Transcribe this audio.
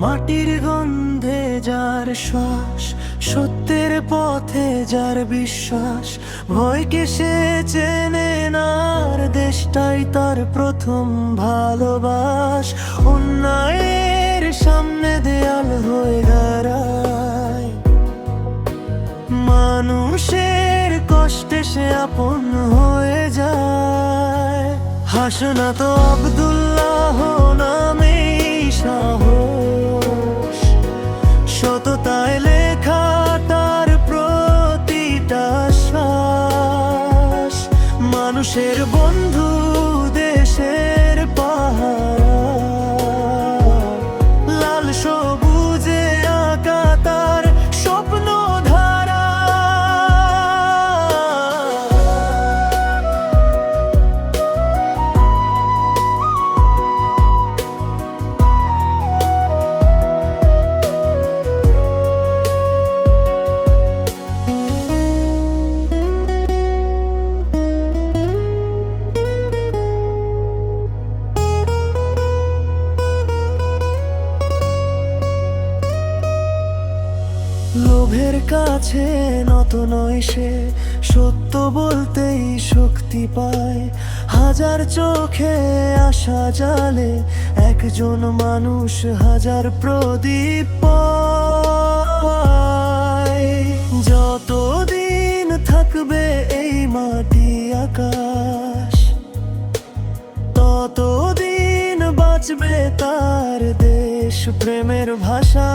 মাটির গন্ধে যার শ্বাস, সত্যের পথে যার বিশ্বাস, ভয়কে সে চেনে না, আর দেশটাই তার প্রথম ভালোবাস। অন্যায়ের সামনে দেয়াল হয়ে দাঁড়ায়, মানুষের কষ্টে সে আপন হয়ে যায়। হাসনা তো আব্দুল্লাহ নামেই সাহস, সততায় লেখা তার প্রতিটা শ্বাস। মানুষের বন্ধু, দেশের পাহারা, লাল সবুজে আঁকা তার স্বপ্ন ধারা। লোভের কাছে নত নয় সে, সত্য বলতেই শক্তি পায়। হাজার চোখে আশা জালে, একজন মানুষ হাজার প্রদীপ পায়। যতদিন থাকবে এই মাটি আকাশ, ততদিন বাঁচবে তার দেশ প্রেমের ভাষা।